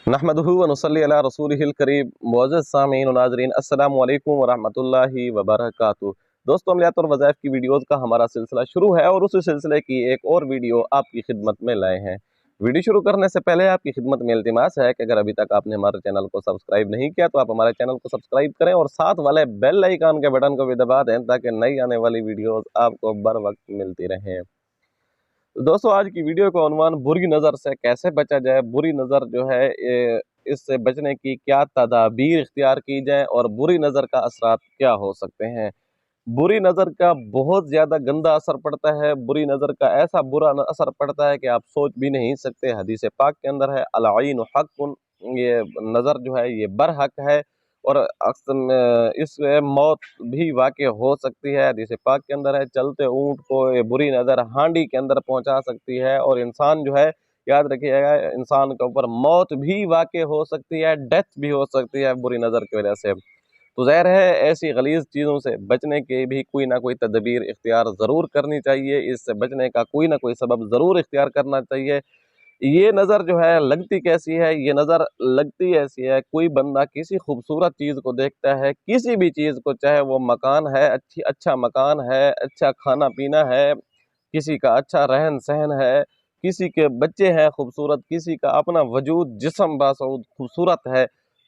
नहमदुहु व नुसल्ली अला रसूलिहिल करीम। मुअज़्ज़ज़ सामीन व नाज़रीन, अस्सलामु अलैकुम व रहमतुल्लाहि व बरकातुहू। दोस्तों, अमलियात और वज़ाइफ की वीडियोज़ का हमारा सिलसिला शुरू है और उसी सिलसिले की एक और वीडियो आपकी खिदमत में लाए हैं। वीडियो शुरू करने से पहले आपकी खिदमत में इल्तिमास है कि अगर अभी तक आपने हमारे चैनल को सब्सक्राइब नहीं किया तो आप हमारे चैनल को सब्सक्राइब करें और साथ वाले बेल आइकन के बटन को भी दबा दें ताकि नई आने वाली वीडियोज़ आपको बर वक्त मिलती रहें। दोस्तों, आज की वीडियो का उन्वान बुरी नज़र से कैसे बचा जाए, बुरी नज़र जो है इससे बचने की क्या तदाबीर इख्तियार की जाए और बुरी नज़र का असरात क्या हो सकते हैं। बुरी नज़र का बहुत ज़्यादा गंदा असर पड़ता है। बुरी नज़र का ऐसा बुरा असर पड़ता है कि आप सोच भी नहीं सकते। हदीस पाक के अंदर है, अल आइन हक़्क़ुन, ये नज़र जो है ये बरहक है और अक्सर में इससे मौत भी वाक़ई हो सकती है। हदीस पाक के अंदर है, चलते ऊँट को ये बुरी नज़र हांडी के अंदर पहुंचा सकती है और इंसान जो है, याद रखिएगा, इंसान के ऊपर मौत भी वाक़ई हो सकती है, डेथ भी हो सकती है बुरी नज़र की वजह से। तो ज़ाहिर है ऐसी गलीज़ चीज़ों से बचने की भी कोई ना कोई तदबीर इख्तियार ज़रूर करनी चाहिए। इससे बचने का कोई ना कोई सबब ज़रूर इख्तियार करना चाहिए। ये नज़र जो है लगती कैसी है, ये नज़र लगती ऐसी है, कोई बंदा किसी खूबसूरत चीज़ को देखता है, किसी भी चीज़ को, चाहे वो मकान है, अच्छा मकान है, अच्छा खाना पीना है, किसी का अच्छा रहन सहन है, किसी के बच्चे हैं खूबसूरत, किसी का अपना वजूद जिस्म बासूद खूबसूरत है,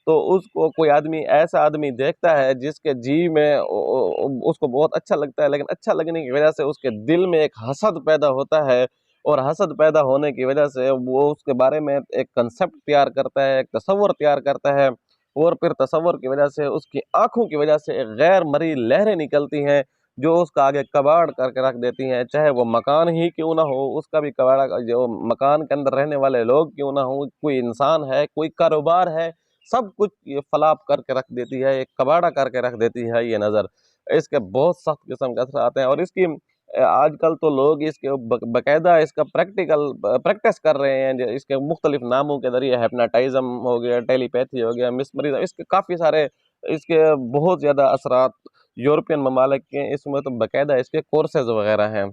तो उसको कोई आदमी, ऐसा आदमी देखता है जिसके जी में उसको बहुत अच्छा लगता है, लेकिन अच्छा लगने की वजह से उसके दिल में एक हसद पैदा होता है और हसद पैदा होने की वजह से वो उसके बारे में एक कंसेप्ट तैयार करता है, एक तसव्वुर तैयार करता है और फिर तसव्वुर की वजह से उसकी आंखों की वजह से एक गैर मरी लहरें निकलती हैं जो उसका आगे कबाड़ करके रख देती हैं। चाहे वो मकान ही क्यों ना हो, उसका भी कबाड़ा, जो मकान के अंदर रहने वाले लोग क्यों ना हो, कोई इंसान है, कोई कारोबार है, सब कुछ ये फलाप करके रख देती है, एक कबाड़ा करके रख देती है ये नज़र। इसके बहुत सख्त किस्म के असर आते हैं और इसकी आजकल तो लोग इसके बाकायदा इसका प्रैक्टिस कर रहे हैं। इसके मुख्तलिफ नामों के जरिए हिप्नोटाइज़म हो गया, टेलीपैथी हो गया, मिसमरीज़म, इसके काफ़ी सारे, इसके बहुत ज़्यादा असरात यूरोपियन ममालिक के, इसमें तो बाकायदा इसके कोर्सेज वगैरह हैं।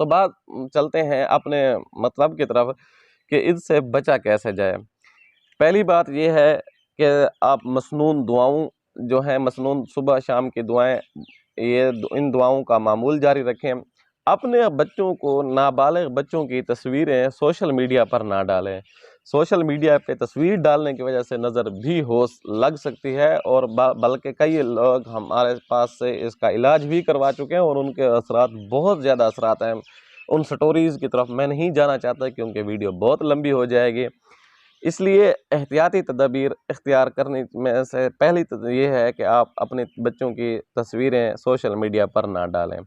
तो बात चलते हैं अपने मतलब की तरफ कि इससे बचा कैसे जाए। पहली बात ये है कि आप मसनून दुआओं जो हैं, मसनून सुबह शाम की दुआएं, इन दुआओं का मामूल जारी रखें। अपने बच्चों को, नाबालिग बच्चों की तस्वीरें सोशल मीडिया पर ना डालें। सोशल मीडिया पे तस्वीर डालने की वजह से नज़र भी हो लग सकती है और बल्कि कई लोग हमारे पास से इसका इलाज भी करवा चुके हैं और उनके असरात, बहुत ज़्यादा असरात हैं। उन स्टोरीज़ की तरफ मैं नहीं जाना चाहता क्योंकि वीडियो बहुत लंबी हो जाएगी, इसलिए एहतियाती तदबीर इख्तियार करने में से पहली ये है कि आप अपने बच्चों की तस्वीरें सोशल मीडिया पर ना डालें।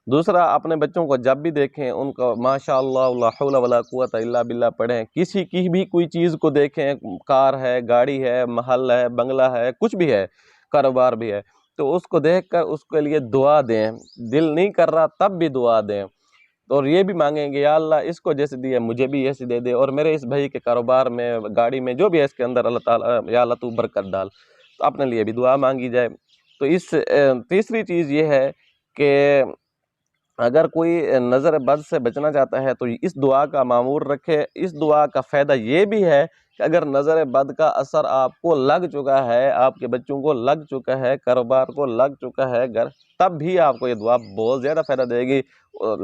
दूसरा, अपने बच्चों को जब भी देखें उनको माशाअल्लाह ला हौला वला कुव्वता इल्ला बिल्लाह पढ़ें। किसी की भी कोई चीज़ को देखें, कार है, गाड़ी है, महल है, बंगला है, कुछ भी है, कारोबार भी है, तो उसको देखकर उसके लिए दुआ दें। दिल नहीं कर रहा तब भी दुआ दें और ये भी मांगेंगे, या अल्लाह इसको जैसे दिया मुझे भी ऐसे दे दे और मेरे इस भाई के कारोबार में, गाड़ी में, जो भी है इसके अंदर, अल्लाह ताला या अल्लाह तू बरकत डाल। तो अपने लिए भी दुआ मांगी जाए। तो इस तीसरी चीज़ ये है कि अगर कोई नज़र बद से बचना चाहता है तो इस दुआ का मामूर रखे। इस दुआ का फ़ायदा ये भी है कि अगर नज़र बद का असर आपको लग चुका है, आपके बच्चों को लग चुका है, कारोबार को लग चुका है, घर, तब भी आपको ये दुआ बहुत ज़्यादा फ़ायदा देगी,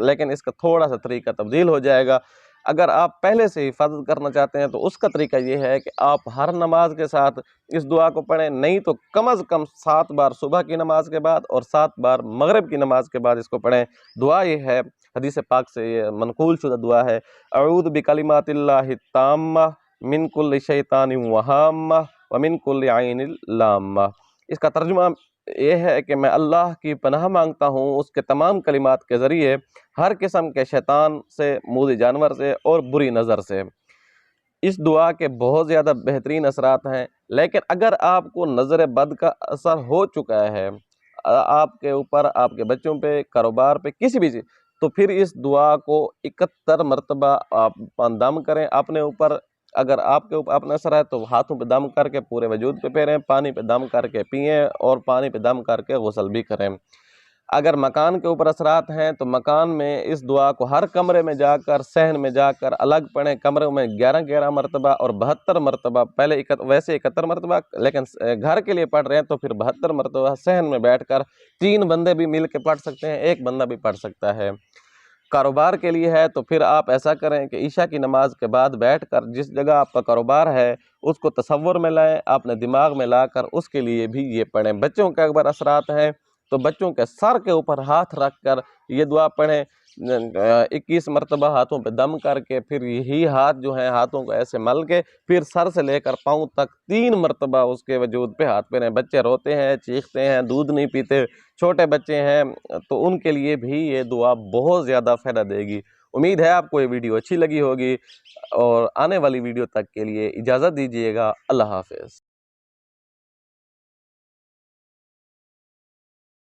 लेकिन इसका थोड़ा सा तरीका तब्दील हो जाएगा। अगर आप पहले से हिफाजत करना चाहते हैं तो उसका तरीका ये है कि आप हर नमाज के साथ इस दुआ को पढ़ें, नहीं तो कम अज़ कम 7 बार सुबह की नमाज के बाद और 7 बार मगरिब की नमाज के बाद इसको पढ़ें। दुआ ये है, हदीस पाक से ये मनकूल शुदा दुआ है, अऊज़ु बिकलिमातिल्लाहि ताम्मा मिन कुल्लि शैतानिन व हाम्मा व मिन कुल्लि ऐनिल लाम्मा। इसका तर्जुमा ये है कि मैं अल्लाह की पनाह मांगता हूँ उसके तमाम कलिमात के ज़रिए हर किस्म के शैतान से, मूज़ी जानवर से और बुरी नज़र से। इस दुआ के बहुत ज़्यादा बेहतरीन असरात हैं, लेकिन अगर आपको नज़र बद का असर हो चुका है आपके ऊपर, आपके बच्चों पे, कारोबार पे, किसी भी चीज़, तो फिर इस दुआ को 71 मरतबा आप दम करें अपने ऊपर। अगर आपके ऊपर अपना असर है तो हाथों पे दम करके पूरे वजूद पे फेरें, पानी पे दम करके पिएँ और पानी पे दम करके गुस्ल भी करें। اگر مکان کے اوپر اثرات ہیں تو مکان میں اس دعا کو ہر کمرے میں جا کر، صحن میں جا کر الگ پڑھیں، کمروں میں 11 مرتبہ اور 72 مرتبہ، پہلے ویسے 71 مرتبہ، لیکن گھر کے لیے پڑھ رہے ہیں تو پھر 72 مرتبہ صحن میں بیٹھ کر 3 بندے بھی مل کے پڑھ سکتے ہیں، ایک بندہ بھی پڑھ سکتا ہے۔ کاروبار کے لیے ہے تو پھر آپ ایسا کریں کہ عشاء کی نماز کے بعد بیٹھ کر جس جگہ آپ کا کاروبار ہے اس کو تصور میں لائیں، اپنے دماغ میں لا کر اس کے لیے بھی یہ پڑھیں۔ بچوں کے اگر اثرات ہیں تو بچوں کے سر کے اوپر ہاتھ رکھ کر یہ دعا پڑھیں، 21 مرتبہ ہاتھوں پہ دم کر کے، پھر یہی ہاتھ جو ہیں ہاتھوں کو ایسے مل کے، پھر سر سے لے کر پاؤں تک 3 مرتبہ اس کے وجود پہ ہاتھ پھیریں۔ بچے روتے ہیں، چیختے ہیں، دودھ نہیں پیتے، چھوٹے بچے ہیں تو ان کے لیے بھی یہ دعا بہت زیادہ فائدہ دے گی۔ امید ہے آپ کو یہ ویڈیو اچھی لگی ہوگی، اور آنے والی ویڈیو تک کے لیے اجازت دیجیے گا۔ اللہ حافظ۔